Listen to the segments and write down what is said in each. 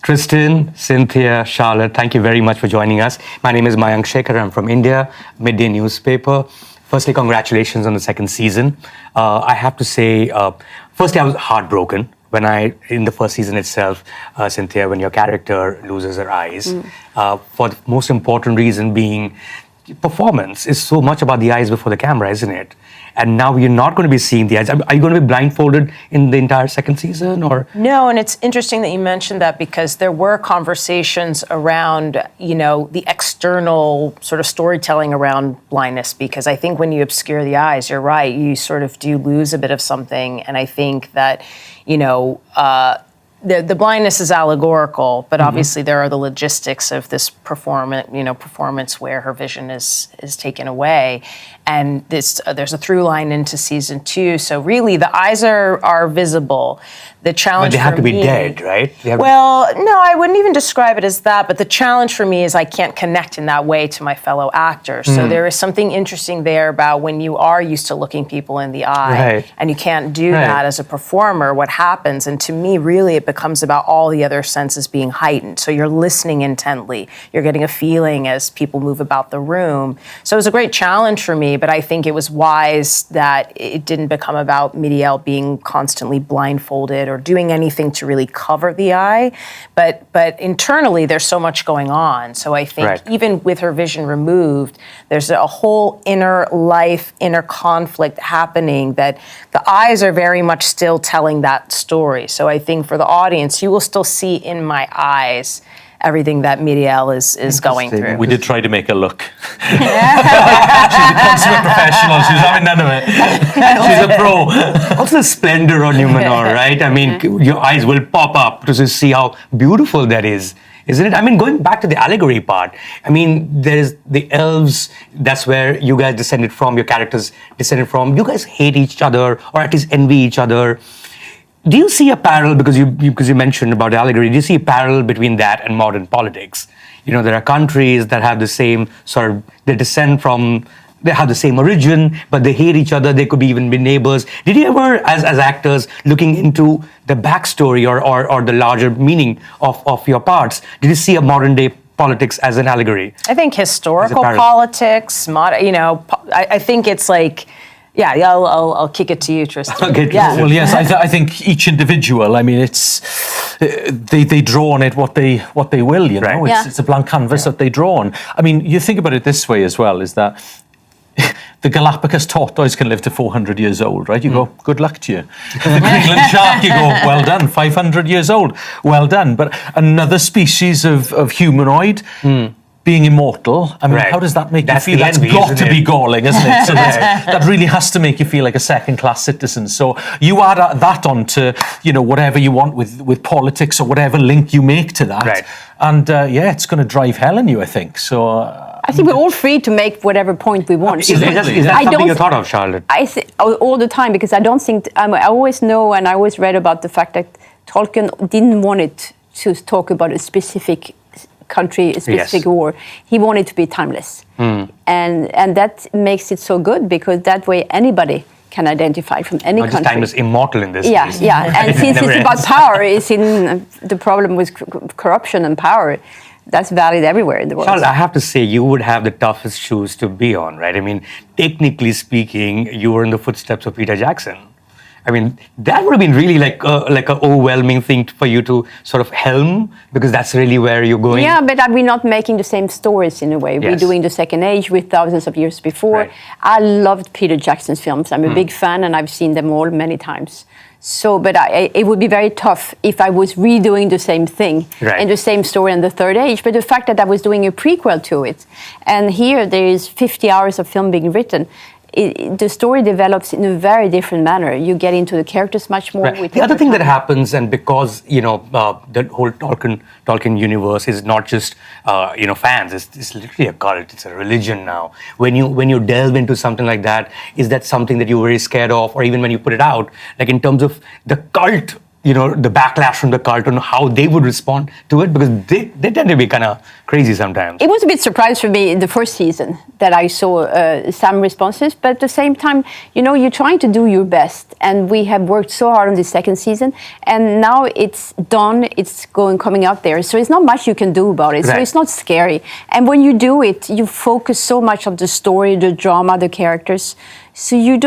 Trystan, Cynthia, Charlotte, thank you very much for joining us. My name is Mayank Shekhar. I'm from India, Midday newspaper. Firstly, congratulations on the second season. I have to say, firstly, I was heartbroken when in the first season itself, Cynthia, when your character loses her eyes. For the most important reason being, performance is so much about the eyes before the camera, isn't it? And now you're not going to be seeing the eyes. Are you going to be blindfolded in the entire second season, or? No, and it's interesting that you mentioned that because there were conversations around, the external sort of storytelling around blindness. Because I think when you obscure the eyes, you're right, you sort of do lose a bit of something. And I think that, the blindness is allegorical, but obviously there are the logistics of this performance where her vision is taken away, and there's a through line into season 2. So really, the eyes are visible. The challenge, but they have to be dead, right? Well, no, I wouldn't even describe it as that. But the challenge for me is I can't connect in that way to my fellow actors. So there is something interesting there about when you are used to looking people in the eye, and you can't do that as a performer. What happens? And to me, really, it becomes about all the other senses being heightened. So you're listening intently. You're getting a feeling as people move about the room. So it was a great challenge for me, but I think it was wise that it didn't become about Míriel being constantly blindfolded or doing anything to really cover the eye. But internally, there's so much going on. So I think even with her vision removed, there's a whole inner life, inner conflict happening that the eyes are very much still telling that story. So I think for the audience, you will still see in my eyes everything that Míriel is going through. We did try to make her look. She's a consummate professional. She's having none of it. She's a pro. Also the splendor on Númenor, right? I mean, your eyes will pop up to just see how beautiful that is. Isn't it? I mean, going back to the allegory part, I mean, there's the elves, that's where you guys descended from, your characters descended from. You guys hate each other, or at least envy each other. Do you see a parallel, because you mentioned about the allegory, do you see a parallel between that and modern politics? There are countries that have the same sort of, they have the same origin, but they hate each other. They could even be neighbors. Did you ever, as actors, looking into the backstory or the larger meaning of your parts, did you see a modern day politics as an allegory? I think historical politics, I think it's like, I'll kick it to you, Trystan. Okay, well, yes, I think each individual. I mean, it's they draw on it what they will. It's a blank canvas that they draw on. I mean, you think about it this way as well: is that the Galapagos tortoise can live to 400 years old, right? You go, good luck to you. The Greenland shark, you go, well done, 500 years old, well done. But another species of humanoid. Being immortal, I mean, how does that make you feel? That's got to be galling, isn't it? So that really has to make you feel like a second-class citizen. So you add that onto, whatever you want with politics or whatever link you make to that, and it's going to drive hell in you, I think. So I think we're all free to make whatever point we want. Is that something you thought of, Charlotte? I all the time, because I don't think I always know, and I always read about the fact that Tolkien didn't want it to talk about a specific country, a specific war. He wanted to be timeless, and that makes it so good, because that way anybody can identify from any country. Just timeless, immortal in this case. And since it's about power, the problem with corruption and power, that's valid everywhere in the world. Charles, I have to say, you would have the toughest shoes to be on, right? I mean, technically speaking, you were in the footsteps of Peter Jackson. I mean, that would have been really like an overwhelming thing for you to sort of helm, because that's really where you're going. Yeah, but we're not making the same stories in a way. We're doing the Second Age with thousands of years before. I loved Peter Jackson's films. I'm a big fan, and I've seen them all many times. So, but it would be very tough if I was redoing the same thing and the same story in the Third Age. But the fact that I was doing a prequel to it, and here there is 50 hours of film being written, the story develops in a very different manner. You get into the characters much more. The other thing that happens, and because the whole Tolkien universe is not just fans, it's literally a cult. It's a religion now. When you delve into something like that, is that something that you're very scared of, or even when you put it out, like in terms of the cult the backlash from the cult, on how they would respond to it, because they tend to be kind of crazy sometimes. It was a bit surprised for me in the first season that I saw some responses, but at the same time, you're trying to do your best, and we have worked so hard on the second season, and now it's done, it's coming out there, so it's not much you can do about it, so it's not scary. And when you do it, you focus so much on the story, the drama, the characters, so you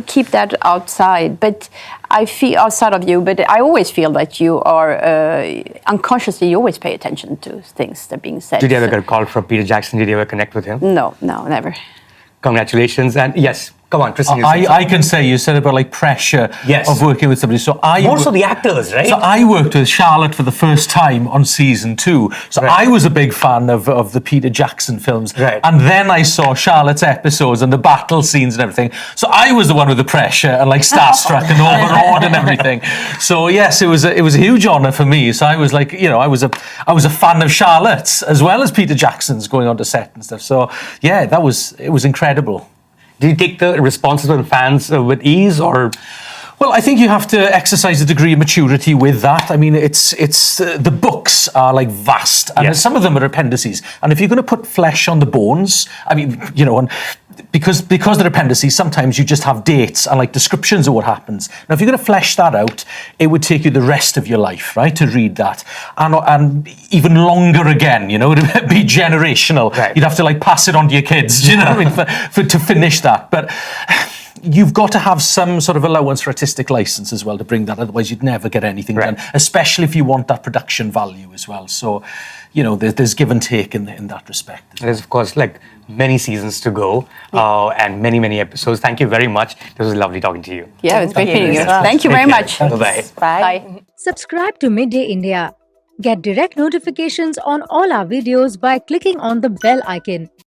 keep that outside. But I feel outside of you, but I always feel that you are unconsciously, you always pay attention to things that are being said. Did you ever get a call from Peter Jackson? Did you ever connect with him? No, never. Congratulations. And yes, come on, Trystan. I can say, you said about pressure of working with somebody. So more so the actors, right? So I worked with Charlotte for the first time on season 2. So I was a big fan of the Peter Jackson films. Right. And then I saw Charlotte's episodes and the battle scenes and everything. So I was the one with the pressure and starstruck and overawed and everything. So yes, it was a huge honor for me. So I was I was a fan of Charlotte's as well as Peter Jackson's going on to set and stuff. So yeah, it was incredible. Do you take the responses from fans with ease, or? Well, I think you have to exercise a degree of maturity with that. I mean, it's the books are vast, and some of them are appendices. And if you're going to put flesh on the bones, I mean, and because they're appendices, sometimes you just have dates and descriptions of what happens. Now, if you're going to flesh that out, it would take you the rest of your life, right, to read that, and even longer again. It would be generational. Right. You'd have to pass it on to your kids, to finish that, but. You've got to have some sort of allowance for artistic license as well to bring that, otherwise you'd never get anything done, especially if you want that production value as well. So, there's give and take in that respect. There's, of course, many seasons to go and many episodes. Thank you very much. This was lovely talking to you. Yeah, it's great meeting you. Thank you very much. Bye-bye. Bye. Subscribe to Midday India. Get direct notifications on all our videos by clicking on the bell icon.